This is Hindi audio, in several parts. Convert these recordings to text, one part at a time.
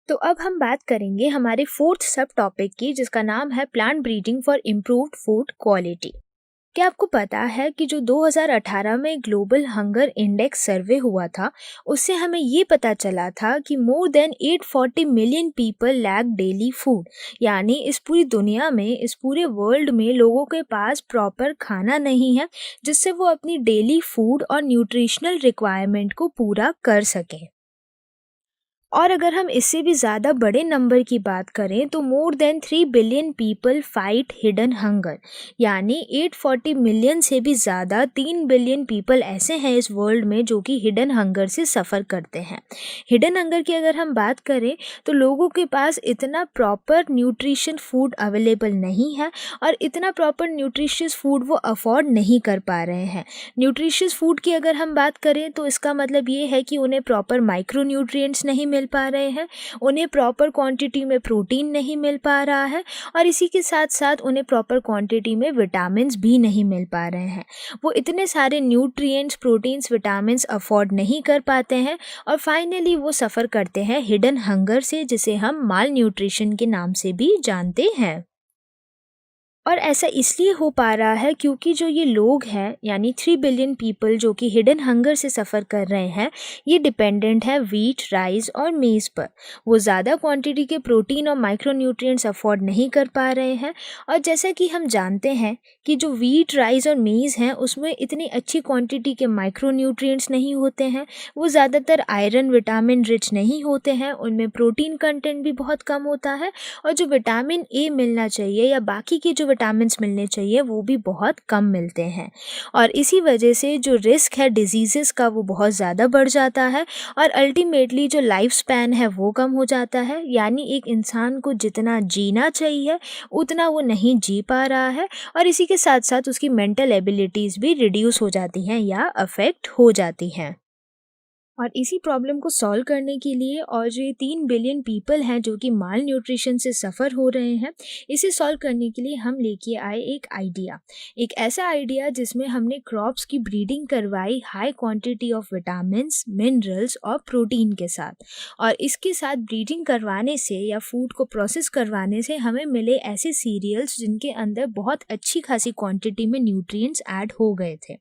तो अब हम बात करेंगे हमारे फोर्थ सब टॉपिक की, जिसका नाम है plant breeding for improved food quality. क्या आपको पता है कि जो 2018 में ग्लोबल हंगर इंडेक्स सर्वे हुआ था, उससे हमें ये पता चला था कि more than 840 million people lack daily food. यानी इस पूरी दुनिया में, इस पूरे वर्ल्ड में लोगों के पास प्रॉपर खाना नहीं है, जिससे वो अपनी डेली फूड और न्यूट्रिशनल रिक्वायरमेंट को पूरा कर सकें। और अगर हम इससे भी ज़्यादा बड़े नंबर की बात करें तो more than 3 billion people fight hidden hunger. यानी 840 मिलियन से भी ज़्यादा 3 बिलियन पीपल ऐसे हैं इस वर्ल्ड में जो कि हिडन हंगर से सफ़र करते हैं। हिडन हंगर की अगर हम बात करें तो लोगों के पास इतना प्रॉपर न्यूट्रिशन फूड अवेलेबल नहीं है, और इतना प्रॉपर न्यूट्रिशियस फूड वो अफोर्ड नहीं कर पा रहे हैं। न्यूट्रिशियस फूड की अगर हम बात करें तो इसका मतलब ये है कि उन्हें प्रॉपर माइक्रो न्यूट्रिएंट्स नहीं मिल पा रहे हैं, उन्हें प्रॉपर क्वांटिटी में प्रोटीन नहीं मिल पा रहा है, और इसी के साथ साथ उन्हें प्रॉपर क्वांटिटी में विटामिन्स भी नहीं मिल पा रहे हैं। वो इतने सारे न्यूट्रिएंट्स, प्रोटीन्स, विटामिन्स अफोर्ड नहीं कर पाते हैं, और फाइनली वो सफ़र करते हैं हिडन हंगर से, जिसे हम माल न्यूट्रिशन के नाम से भी जानते हैं। और ऐसा इसलिए हो पा रहा है क्योंकि जो ये लोग हैं, यानी 3 बिलियन पीपल जो कि हिडन हंगर से सफ़र कर रहे हैं, ये डिपेंडेंट है वीट, राइस और मेज़ पर। वो ज़्यादा क्वांटिटी के प्रोटीन और माइक्रोन्यूट्रिएंट्स अफोर्ड नहीं कर पा रहे हैं। और जैसा कि हम जानते हैं कि जो वीट, राइस और मेज़ हैं, उसमें इतनी अच्छी क्वांटिटी के माइक्रोन्यूट्रिएंट्स नहीं होते हैं। वो ज़्यादातर आयरन, विटामिन रिच नहीं होते हैं, उनमें प्रोटीन कंटेंट भी बहुत कम होता है, और जो विटामिन ए मिलना चाहिए या बाकी के जो विटामिन्स मिलने चाहिए वो भी बहुत कम मिलते हैं। और इसी वजह से जो रिस्क है डिजीज़ेस का वो बहुत ज़्यादा बढ़ जाता है, और अल्टीमेटली जो लाइफ स्पैन है वो कम हो जाता है। यानी एक इंसान को जितना जीना चाहिए उतना वो नहीं जी पा रहा है, और इसी के साथ साथ उसकी मेंटल एबिलिटीज़ भी रिड्यूस हो जाती हैं या अफेक्ट हो जाती हैं। और इसी प्रॉब्लम को सॉल्व करने के लिए, और जो ये 3 बिलियन पीपल हैं जो कि माल न्यूट्रिशन से सफ़र हो रहे हैं, इसे सॉल्व करने के लिए हम लेके आए एक आइडिया। एक ऐसा आइडिया जिसमें हमने क्रॉप्स की ब्रीडिंग करवाई high quantity of vitamins, minerals और प्रोटीन के साथ। और इसके साथ ब्रीडिंग करवाने से या फूड को प्रोसेस करवाने से हमें मिले ऐसे सीरियल्स जिनके अंदर बहुत अच्छी खासी क्वांटिटी में न्यूट्रिएंट्स ऐड हो गए थे।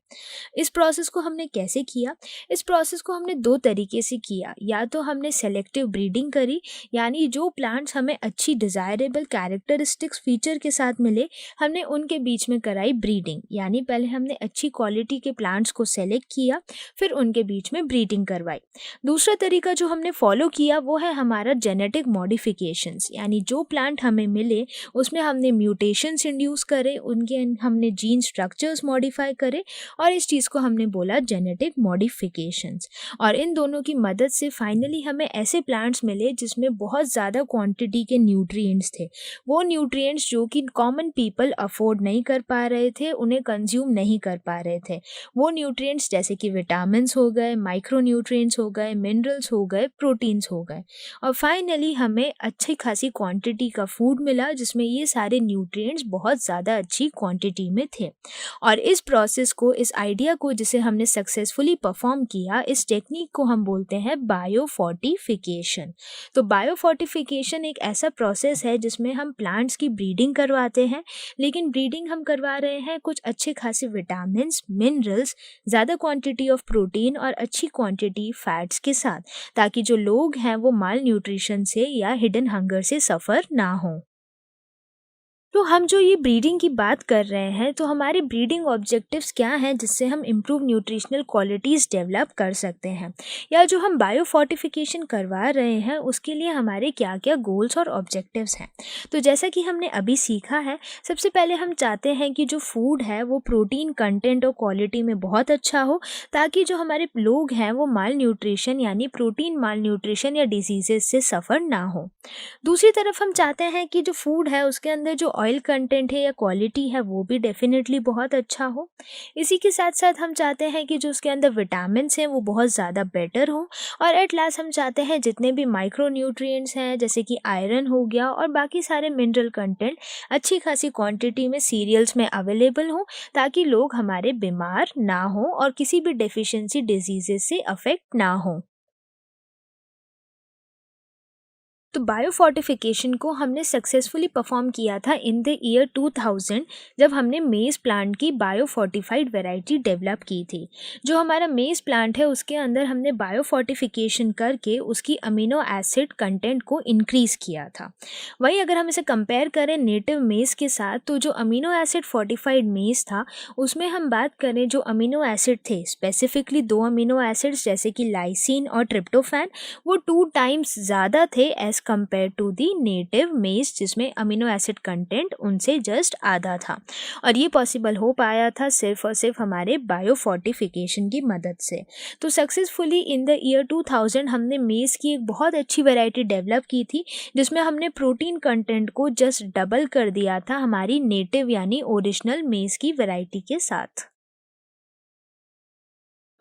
इस प्रोसेस को हमने कैसे किया? इस प्रोसेस को हमने दो तरीके से किया। या तो हमने सेलेक्टिव ब्रीडिंग करी, यानी जो प्लांट्स हमें अच्छी डिज़ायरेबल कैरेक्टरिस्टिक्स फीचर के साथ मिले, हमने उनके बीच में कराई ब्रीडिंग। यानी पहले हमने अच्छी क्वालिटी के प्लांट्स को सेलेक्ट किया, फिर उनके बीच में ब्रीडिंग करवाई। दूसरा तरीका जो हमने फॉलो किया वो है हमारा जेनेटिक मॉडिफिकेशंस। यानी जो प्लांट हमें मिले उसमें हमने म्यूटेशंस इंड्यूस करे, उनके हमने जीन स्ट्रक्चर्स मॉडिफाई करे, और इस चीज़ को हमने बोला जेनेटिक मॉडिफिकेशंस। और इन दोनों की मदद से फाइनली हमें ऐसे प्लांट्स मिले जिसमें बहुत ज़्यादा क्वांटिटी के न्यूट्रिएंट्स थे। वो न्यूट्रिएंट्स जो कि कॉमन पीपल अफोर्ड नहीं कर पा रहे थे, उन्हें कंज्यूम नहीं कर पा रहे थे। वो न्यूट्रिएंट्स जैसे कि विटामिन्स हो गए, माइक्रो न्यूट्रिएंट्स हो गए, मिनरल्स हो गए, प्रोटीन्स हो गए। और फाइनली हमें अच्छी खासी क्वांटिटी का फूड मिला जिसमें ये सारे न्यूट्रिएंट्स बहुत ज़्यादा अच्छी क्वांटिटी में थे। और इस प्रोसेस को, इस आइडिया को जिसे हमने सक्सेसफुली परफॉर्म किया, इस टेक्निक को हम बोलते हैं बायोफोर्टिफिकेशन। तो बायोफोर्टिफिकेशन एक ऐसा प्रोसेस है जिसमें हम प्लांट्स की ब्रीडिंग करवाते हैं, लेकिन ब्रीडिंग हम करवा रहे हैं कुछ अच्छे खासे विटामिन्स, मिनरल्स, ज़्यादा क्वांटिटी ऑफ प्रोटीन और अच्छी क्वांटिटी फैट्स के साथ, ताकि जो लोग हैं वो माल न्यूट्रिशन से या हिडन हंगर से सफ़र ना हो। तो हम जो ये ब्रीडिंग की बात कर रहे हैं, तो हमारे ब्रीडिंग ऑब्जेक्टिव्स क्या हैं जिससे हम इम्प्रूव न्यूट्रिशनल क्वालिटीज़ डेवलप कर सकते हैं, या जो हम बायोफोर्टिफिकेशन करवा रहे हैं उसके लिए हमारे क्या क्या गोल्स और ऑब्जेक्टिव्स हैं। तो जैसा कि हमने अभी सीखा है, सबसे पहले हम चाहते हैं कि जो फूड है वो प्रोटीन कंटेंट और क्वालिटी में बहुत अच्छा हो, ताकि जो हमारे लोग हैं वो माल न्यूट्रिशन यानी प्रोटीन माल न्यूट्रिशन या डिजीज़ेज से सफ़र ना हो। दूसरी तरफ हम चाहते हैं कि जो फूड है उसके अंदर जो ऑयल कंटेंट है या क्वालिटी है वो भी डेफिनेटली बहुत अच्छा हो। इसी के साथ साथ हम चाहते हैं कि जो उसके अंदर विटामिन्स हैं वो बहुत ज़्यादा बेटर हो। और एट लास्ट हम चाहते हैं जितने भी माइक्रो न्यूट्रिएंट्स हैं जैसे कि आयरन हो गया और बाकी सारे मिनरल कंटेंट अच्छी खासी क्वांटिटी में सीरियल्स में अवेलेबल हो, ताकि लोग हमारे बीमार ना हो और किसी भी डेफिशिएंसी डिजीजेस से अफेक्ट ना हो। तो बायोफोर्टिफिकेशन को हमने सक्सेसफुली परफॉर्म किया था इन द ईयर 2000, जब हमने मेज़ प्लांट की बायोफोर्टिफाइड वैरायटी डेवलप की थी। जो हमारा मेज़ प्लांट है उसके अंदर हमने बायोफोर्टिफिकेशन करके उसकी अमीनो एसिड कंटेंट को इंक्रीज़ किया था। वहीं अगर हम इसे कंपेयर करें नेटिव मेज़ के साथ, तो जो अमीनो एसिड फोर्टिफाइड मेज़ था उसमें हम बात करें जो अमीनो एसिड थे, स्पेसिफिकली 2 अमीनो एसिड्स जैसे कि लाइसिन और ट्रिप्टोफैन, वो 2 टाइम्स ज़्यादा थे as compared to the native maize, जिसमें अमीनो एसिड कंटेंट उनसे जस्ट आधा था। और ये पॉसिबल हो पाया था सिर्फ और सिर्फ हमारे बायोफोर्टिफिकेशन की मदद से। तो सक्सेसफुली इन द ईयर 2000 हमने मेज़ की एक बहुत अच्छी वैरायटी डेवलप की थी, जिसमें हमने प्रोटीन कंटेंट को जस्ट डबल कर दिया था हमारी नेटिव यानी ओरिजिनल मेज़ की वैरायटी के साथ।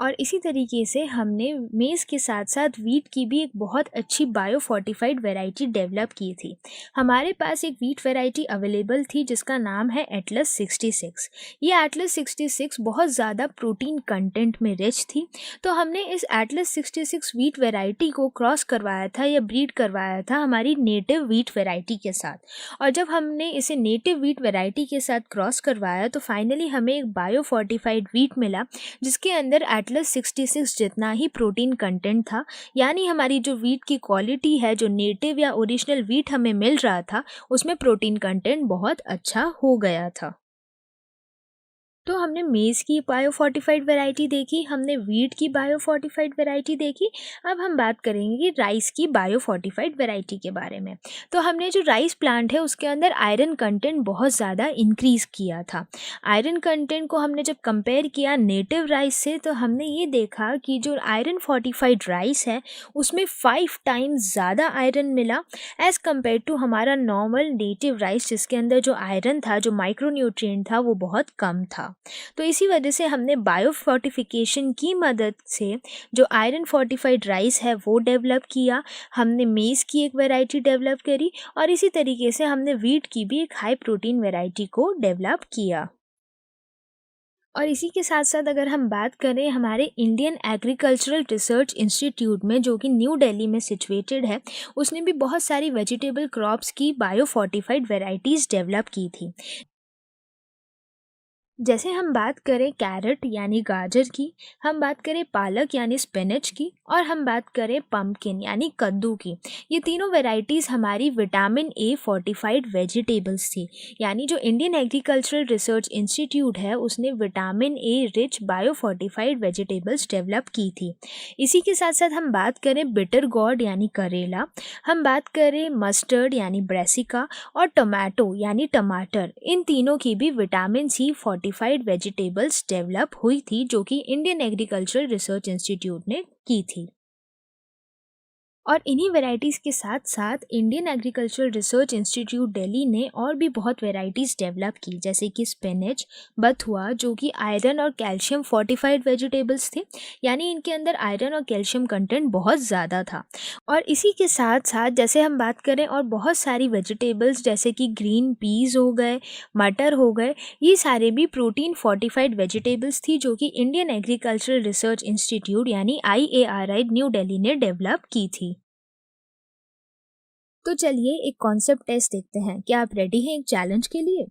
और इसी तरीके से हमने मेज़ के साथ साथ वीट की भी एक बहुत अच्छी बायोफोर्टिफाइड वैरायटी डेवलप की थी। हमारे पास एक वीट वैरायटी अवेलेबल थी जिसका नाम है एटलस 66। ये एटलस 66 बहुत ज़्यादा प्रोटीन कंटेंट में रिच थी। तो हमने इस एटलस 66 वीट वैरायटी को क्रॉस करवाया था या ब्रीड करवाया था हमारी नेटिव वीट वैरायटी के साथ। और जब हमने इसे नेटिव वीट वैरायटी के साथ क्रॉस करवाया तो फाइनली हमें एक बायोफोर्टिफाइड वीट मिला, जिसके अंदर एटलस 66 जितना ही प्रोटीन कंटेंट था। यानी हमारी जो वीट की क्वालिटी है, जो नेटिव या ओरिजिनल वीट हमें मिल रहा था, उसमें प्रोटीन कंटेंट बहुत अच्छा हो गया था। तो हमने मेज़ की बायोफोर्टिफाइड वैरायटी देखी, हमने वीट की बायोफोर्टिफाइड वैरायटी देखी। अब हम बात करेंगे राइस की बायोफोर्टिफाइड वैरायटी के बारे में। तो हमने जो राइस प्लांट है उसके अंदर आयरन कंटेंट बहुत ज़्यादा इंक्रीज़ किया था। आयरन कंटेंट को हमने जब कंपेयर किया नेटिव राइस से, तो हमने ये देखा कि जो आयरन फोर्टिफाइड राइस है उसमें 5 टाइम्स ज़्यादा आयरन मिला एज़ कम्पेयर टू हमारा नॉर्मल नेटिव राइस, जिसके अंदर जो आयरन था, जो माइक्रोन्यूट्रिएंट था, वो बहुत कम था। तो इसी वजह से हमने बायोफोर्टिफिकेशन की मदद से जो आयरन फोर्टिफाइड राइस है वो डेवलप किया। हमने मेज़ की एक वैरायटी डेवलप करी और इसी तरीके से हमने वीट की भी एक हाई प्रोटीन वैरायटी को डेवलप किया। और इसी के साथ साथ अगर हम बात करें हमारे इंडियन एग्रीकल्चरल रिसर्च इंस्टीट्यूट में, जो कि न्यू दिल्ली में सिचुएटेड है, उसने भी बहुत सारी वेजिटेबल क्रॉप्स की बायोफोर्टिफाइड वैरायटीज़ डेवलप की थी। जैसे हम बात करें कैरेट यानी गाजर की, हम बात करें पालक यानी स्पिनच की, और हम बात करें पम्पकिन यानी कद्दू की। ये तीनों वैरायटीज़ हमारी विटामिन ए फोर्टिफाइड वेजिटेबल्स थी। यानी जो इंडियन एग्रीकल्चरल रिसर्च इंस्टीट्यूट है उसने vitamin A rich biofortified vegetables develop की थी। इसी के साथ साथ हम बात करें बिटर गॉर्ड यानी करेला, हम बात करें मस्टर्ड यानी ब्रेसिका, और टोमेटो यानी टमाटर, इन तीनों की भी vitamin C fortified vegetables develop हुई थी, जो कि इंडियन एग्रीकल्चरल रिसर्च इंस्टीट्यूट ने की थी। और इन्हीं वैरायटीज़ के साथ साथ Indian agricultural research institute Delhi ने और भी बहुत वैरायटीज़ डेवलप की, जैसे कि स्पिनच, बथुआ, जो कि आयरन और कैल्शियम फोर्टिफाइड वेजिटेबल्स थे। यानी इनके अंदर आयरन और कैल्शियम कंटेंट बहुत ज़्यादा था। और इसी के साथ साथ जैसे हम बात करें और बहुत सारी वेजिटेबल्स जैसे कि ग्रीन पीस हो गए, मटर हो गए, ये सारे भी प्रोटीन फोर्टिफाइड वेजिटेबल्स थी, जो कि इंडियन एग्रीकल्चरल रिसर्च इंस्टीट्यूट यानी IARI न्यू दिल्ली ने डेवलप की थी। तो चलिए एक कॉन्सेप्ट टेस्ट देखते हैं। क्या आप रेडी हैं एक चैलेंज के लिए?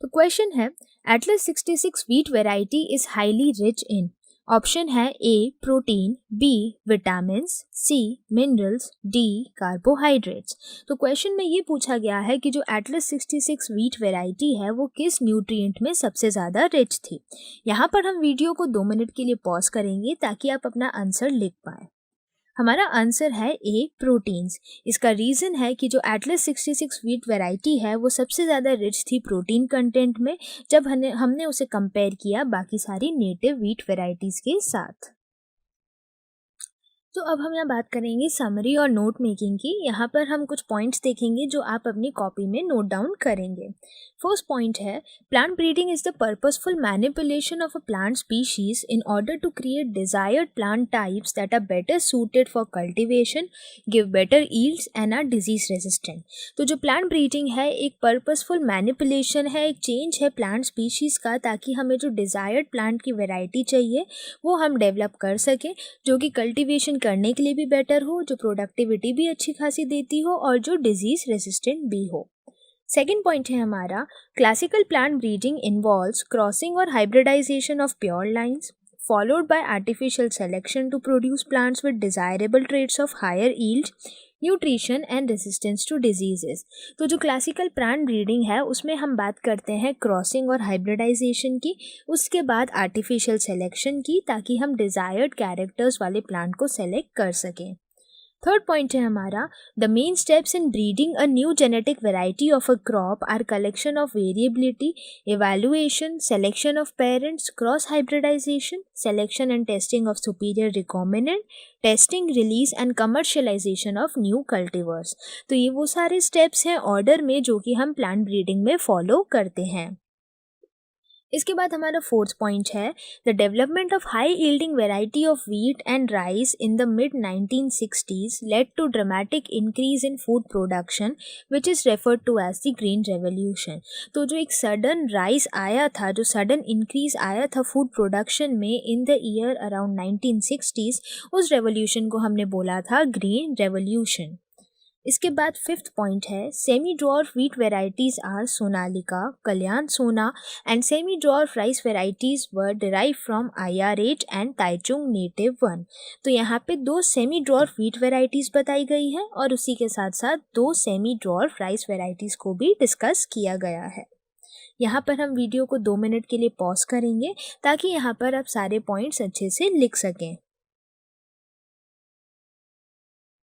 तो क्वेश्चन है, Atlas 66 wheat variety is highly rich in. Option है ए प्रोटीन, बी विटामिन्स, सी मिनरल्स, डी कार्बोहाइड्रेट्स। तो क्वेश्चन में ये पूछा गया है कि जो एटलस 66 व्हीट वेराइटी है वो किस न्यूट्रिएंट में सबसे ज़्यादा रिच थी। यहाँ पर हम वीडियो को 2 मिनट के लिए पॉज करेंगे ताकि आप अपना आंसर लिख पाएँ। हमारा आंसर है ए प्रोटीन्स। इसका रीज़न है कि जो एटलस 66 व्हीट वैरायटी है वो सबसे ज़्यादा रिच थी प्रोटीन कंटेंट में, जब हमने उसे कंपेयर किया बाकी सारी नेटिव व्हीट वैरायटीज़ के साथ। तो अब हम यहाँ बात करेंगे समरी और नोट मेकिंग की। यहाँ पर हम कुछ पॉइंट्स देखेंगे जो आप अपनी कॉपी में नोट डाउन करेंगे। फर्स्ट पॉइंट है, plant breeding is the purposeful manipulation of a plant species in order to create desired plant types that are better suited for cultivation, give better yields and are disease resistant. तो जो प्लांट ब्रीडिंग है एक पर्पसफुल मैनिपुलेशन है, एक चेंज है प्लांट स्पीशीज का, ताकि हमें जो डिजायर्ड प्लांट की वेराइटी चाहिए वो हम डेवलप कर सकें, जो कि कल्टिवेशन करने के लिए भी बेटर हो, जो प्रोडक्टिविटी भी अच्छी खासी देती हो और जो डिजीज रेसिस्टेंट भी हो। सेकेंड पॉइंट है हमारा, classical plant breeding involves crossing और hybridization of pure lines followed by artificial selection to produce plants with desirable traits of higher yield, nutrition and resistance to diseases. तो जो क्लासिकल प्लांट ब्रीडिंग है उसमें हम बात करते हैं क्रॉसिंग और हाइब्रिडाइजेशन की, उसके बाद आर्टिफिशियल सिलेक्शन की, ताकि हम डिजायर्ड कैरेक्टर्स वाले प्लांट को सेलेक्ट कर सकें। थर्ड पॉइंट है हमारा, the main steps in breeding a new genetic variety of a crop are collection of variability, evaluation, selection of parents, cross hybridization, selection and testing of superior recombinant, testing, release and commercialization of new cultivars. तो ये वो सारे स्टेप्स हैं ऑर्डर में जो कि हम प्लांट ब्रीडिंग में फॉलो करते हैं। इसके बाद हमारा फोर्थ पॉइंट है, the development of high yielding variety of wheat and rice in the mid 1960s led to dramatic increase in food production which is referred to as the green revolution. तो जो एक सडन राइज आया था, जो सडन इंक्रीज आया था फूड प्रोडक्शन में in the year around 1960s, उस रेवोल्यूशन को हमने बोला था ग्रीन रेवोल्यूशन। इसके बाद फिफ्थ पॉइंट है, semi dwarf wheat varieties are Sonalika, Kalyan Sona and semi dwarf rice varieties were derived from IR8 and Taichung native 1। तो यहाँ पे दो सेमी ड्वार्फ व्हीट वेराइटीज बताई गई है और उसी के साथ साथ दो सेमी ड्वार्फ राइस वेराइटीज को भी डिस्कस किया गया है। यहाँ पर हम वीडियो को 2 मिनट के लिए पॉज करेंगे ताकि यहाँ पर आप सारे पॉइंट्स अच्छे से लिख सकें।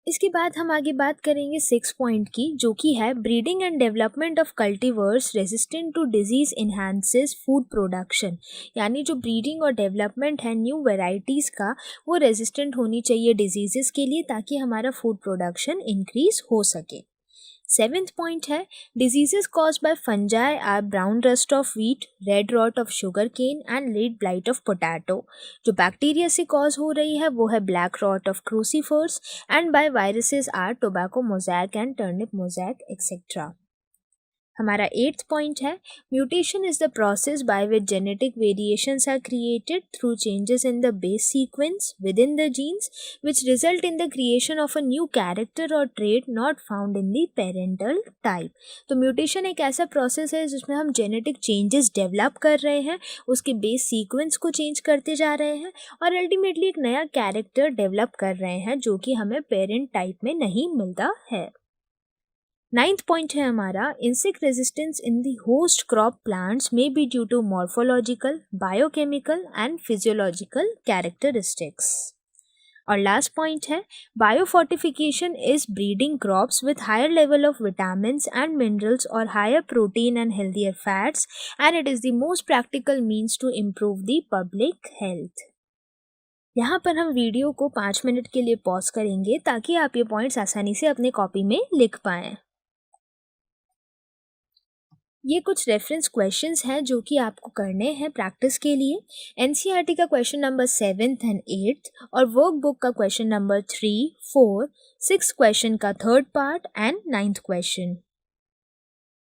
इसके बाद हम आगे बात करेंगे 6 पॉइंट की, जो कि है breeding and development of cultivars resistant to disease enhances food production. यानी जो ब्रीडिंग और डेवलपमेंट है न्यू वेराइटीज़ का, वो रेजिस्टेंट होनी चाहिए डिजीजेस के लिए ताकि हमारा फूड प्रोडक्शन इंक्रीज हो सके। 7th पॉइंट है, diseases caused by fungi are brown rust of wheat, red rot of sugarcane and late blight of potato. जो बैक्टीरिया से कॉज हो रही है वो है black rot of crucifers and by viruses are tobacco mosaic and turnip mosaic etcetera. हमारा 8th पॉइंट है, mutation is the process by which genetic variations are created through changes in the base sequence within the jeans which result in the creation of a new character और trait not found in the parental type. तो म्यूटेशन एक ऐसा प्रोसेस है जिसमें हम जेनेटिक चेंजेस डेवलप कर रहे हैं, उसके बेस सीक्वेंस को चेंज करते जा रहे हैं और अल्टीमेटली एक नया कैरेक्टर डेवलप कर रहे हैं जो कि हमें पेरेंट टाइप में नहीं मिलता है। 9th पॉइंट है हमारा, insect resistance in the host crop plants may be due to morphological, biochemical and physiological characteristics. और लास्ट पॉइंट है, biofortification is breeding crops with higher level of vitamins and minerals और higher protein and healthier fats and it is the most practical means to improve the public health. यहाँ पर हम वीडियो को 5 मिनट के लिए पॉज करेंगे ताकि आप ये पॉइंट्स आसानी से अपने कॉपी में लिख पाएँ। ये कुछ रेफरेंस क्वेश्चंस हैं जो कि आपको करने हैं प्रैक्टिस के लिए। NCERT का question number 7th and 8th और वर्कबुक का क्वेश्चन नंबर 3, 4, 6 क्वेश्चन का 3rd part and 9th question.